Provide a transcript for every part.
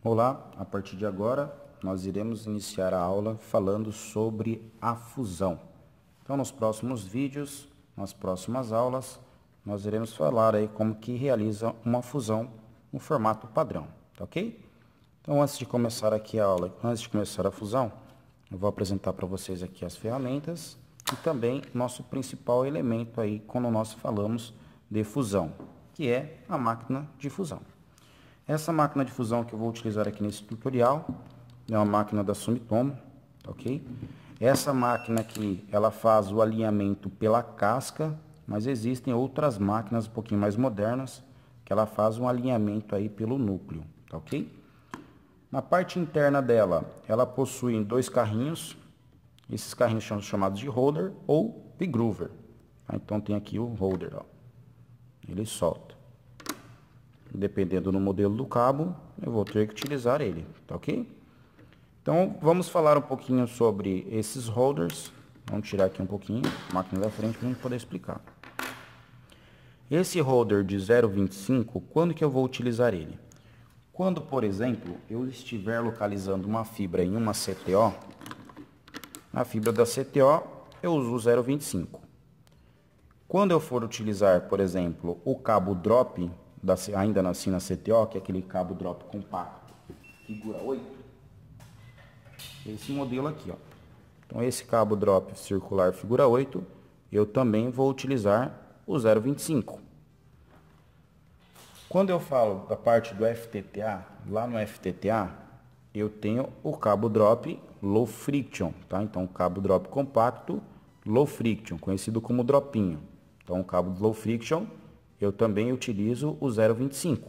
Olá, a partir de agora nós iremos iniciar a aula falando sobre a fusão. Então, nos próximos vídeos, nas próximas aulas, nós iremos falar aí como que realiza uma fusão no formato padrão, tá ok? Então, antes de começar aqui a aula, antes de começar a fusão, eu vou apresentar para vocês aqui as ferramentas e também nosso principal elemento aí quando nós falamos de fusão, que é a máquina de fusão. Essa máquina de fusão que eu vou utilizar aqui nesse tutorial é uma máquina da Sumitomo, ok? Essa máquina aqui, ela faz o alinhamento pela casca, mas existem outras máquinas um pouquinho mais modernas que ela faz um alinhamento aí pelo núcleo, tá ok? Na parte interna dela, ela possui dois carrinhos, esses carrinhos são chamados de holder ou de groover, tá? Então tem aqui o holder, ó. Ele solta. Dependendo do modelo do cabo, eu vou ter que utilizar ele, tá ok? Então, vamos falar um pouquinho sobre esses holders. Vamos tirar aqui um pouquinho a máquina da frente para a gente poder explicar. Esse holder de 0,25, quando que eu vou utilizar ele? Quando, por exemplo, eu estiver localizando uma fibra em uma CTO, na fibra da CTO eu uso o 0,25. Quando eu for utilizar, por exemplo, o cabo drop, ainda assim na CTO, que é aquele cabo drop compacto, figura 8, esse modelo aqui, ó. Então esse cabo drop circular figura 8, eu também vou utilizar o 0,25. Quando eu falo da parte do FTTA, lá no FTTA, eu tenho o cabo drop low friction, tá? Então o cabo drop compacto low friction, conhecido como dropinho. Então o cabo low friction eu também utilizo o 0,25.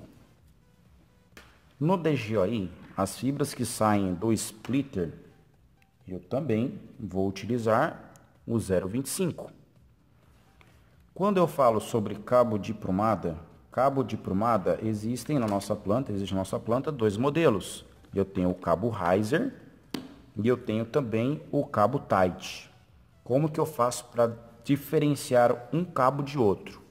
No DGOI, as fibras que saem do splitter, eu também vou utilizar o 0,25. Quando eu falo sobre cabo de prumada existe na nossa planta dois modelos. Eu tenho o cabo riser e eu tenho também o cabo tight. Como que eu faço para diferenciar um cabo de outro?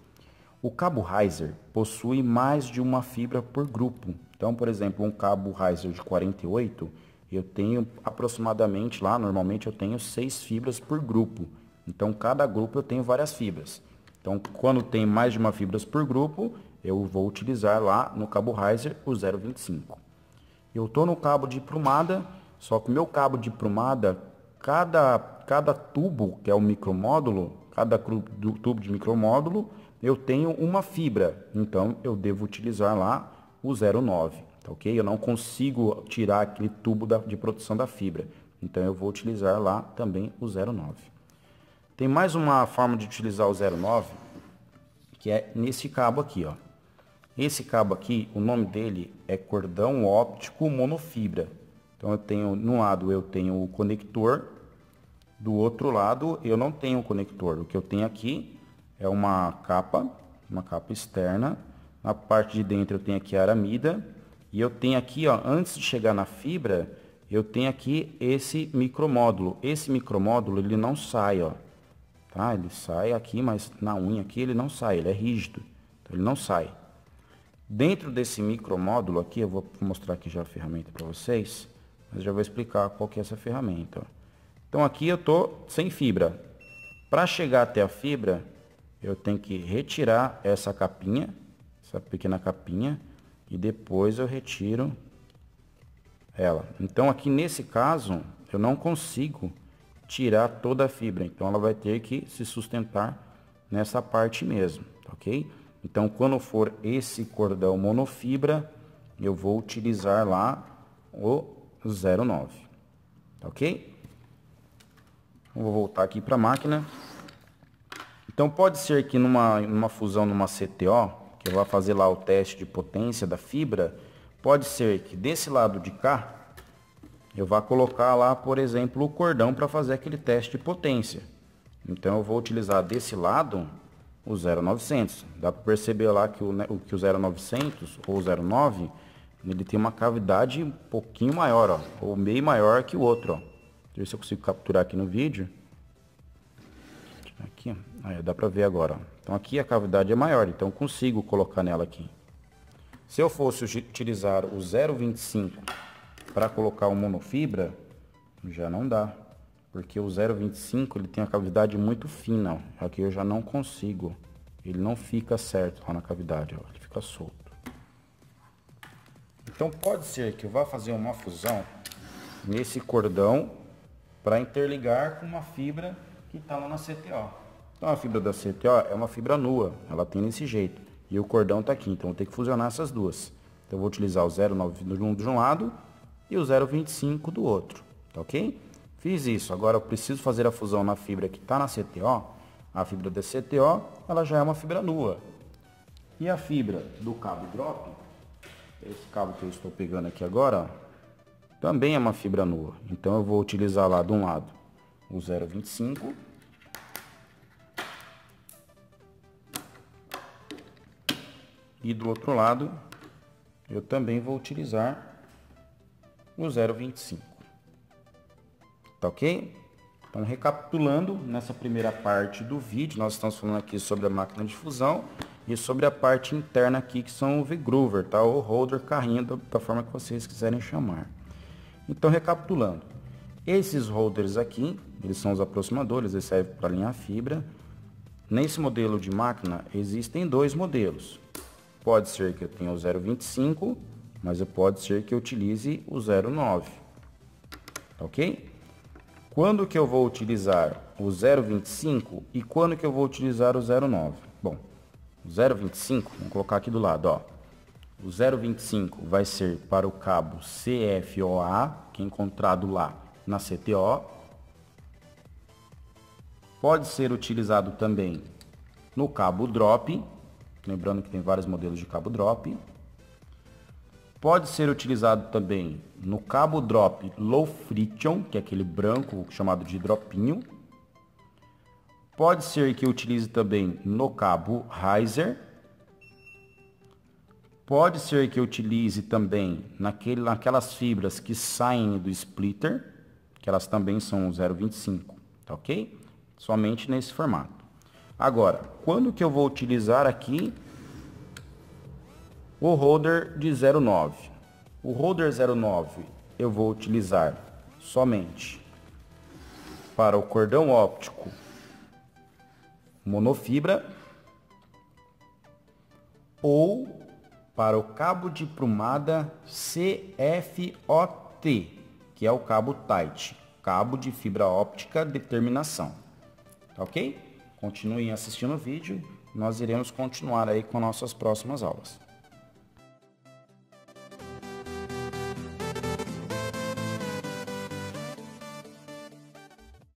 O cabo riser possui mais de uma fibra por grupo. Então, por exemplo, um cabo riser de 48, eu tenho aproximadamente lá, normalmente eu tenho 6 fibras por grupo. Então, cada grupo eu tenho várias fibras. Então, quando tem mais de uma fibra por grupo, eu vou utilizar lá no cabo riser o 0,25. Eu estou no cabo de prumada, só que o meu cabo de prumada, cada tubo, que é o micromódulo, cada tubo de micromódulo, eu tenho uma fibra, então eu devo utilizar lá o 0,9, tá ok? Eu não consigo tirar aquele tubo de proteção da fibra, então eu vou utilizar lá também o 0,9. Tem mais uma forma de utilizar o 0,9, que é nesse cabo aqui, ó. Esse cabo aqui, o nome dele é cordão óptico monofibra. Então eu tenho, no lado eu tenho o conector, do outro lado eu não tenho o conector. O que eu tenho aqui é uma capa externa. Na parte de dentro eu tenho aqui a aramida. E eu tenho aqui, ó, antes de chegar na fibra, eu tenho aqui esse micromódulo. Esse micromódulo, ele não sai, ó. Tá? Ele sai aqui, mas na unha aqui ele não sai, ele é rígido. Então ele não sai. Dentro desse micromódulo aqui, eu vou mostrar aqui já a ferramenta para vocês. Mas já vou explicar qual que é essa ferramenta, ó. Então aqui eu tô sem fibra. Para chegar até a fibra, eu tenho que retirar essa capinha, essa pequena capinha, e depois eu retiro ela. Então aqui nesse caso, eu não consigo tirar toda a fibra, então ela vai ter que se sustentar nessa parte mesmo, ok? Então quando for esse cordão monofibra, eu vou utilizar lá o 0,9, ok? Vou voltar aqui para a máquina. Então pode ser que numa fusão numa CTO, que eu vou fazer lá o teste de potência da fibra, pode ser que desse lado de cá, eu vá colocar lá, por exemplo, o cordão para fazer aquele teste de potência. Então eu vou utilizar desse lado o 0,900. Dá para perceber lá que o 0,900 ou 0,9 ele tem uma cavidade um pouquinho maior, ó, ou meio maior que o outro, ó. Deixa eu ver se eu consigo capturar aqui no vídeo. Aqui, ó. Aí, dá pra ver agora, ó. Então aqui a cavidade é maior, então eu consigo colocar nela aqui. Se eu fosse utilizar o 0,25 para colocar o monofibra, já não dá. Porque o 0,25 ele tem a cavidade muito fina, ó. Aqui eu já não consigo. Ele não fica certo lá na cavidade, ó. Ele fica solto. Então pode ser que eu vá fazer uma fusão nesse cordão para interligar com uma fibra que está lá na CTO. Então a fibra da CTO é uma fibra nua, ela tem desse jeito. E o cordão está aqui, então eu vou ter que fusionar essas duas. Então eu vou utilizar o 0,9 de um lado e o 0,25 do outro, tá ok? Fiz isso, agora eu preciso fazer a fusão na fibra que está na CTO. A fibra da CTO, ela já é uma fibra nua. E a fibra do cabo drop, esse cabo que eu estou pegando aqui agora, ó, também é uma fibra nua. Então eu vou utilizar lá de um lado o 0,25. E do outro lado, eu também vou utilizar o 0,25. Tá ok? Então, recapitulando, nessa primeira parte do vídeo, nós estamos falando aqui sobre a máquina de fusão e sobre a parte interna aqui, que são o V-Groover, tá? Ou holder, carrinho, da forma que vocês quiserem chamar. Então, recapitulando, esses holders aqui, eles são os aproximadores, eles servem para alinhar a fibra. Nesse modelo de máquina, existem dois modelos. Pode ser que eu tenha o 0,25, mas pode ser que eu utilize o 0,9, ok? Quando que eu vou utilizar o 0,25 e quando que eu vou utilizar o 0,9? Bom, o 0,25, vamos colocar aqui do lado, ó. O 0,25 vai ser para o cabo CFOA, que é encontrado lá na CTO. Pode ser utilizado também no cabo drop. Lembrando que tem vários modelos de cabo drop. Pode ser utilizado também no cabo drop low friction, que é aquele branco chamado de dropinho. Pode ser que eu utilize também no cabo riser. Pode ser que eu utilize também naquelas fibras que saem do splitter, que elas também são 0,25, tá ok? Somente nesse formato. Agora, quando que eu vou utilizar aqui o holder de 0,9? O holder 0,9 eu vou utilizar somente para o cordão óptico monofibra ou para o cabo de prumada CFOT, que é o cabo tight, cabo de fibra óptica de terminação, tá ok? Continuem assistindo o vídeo, nós iremos continuar aí com nossas próximas aulas.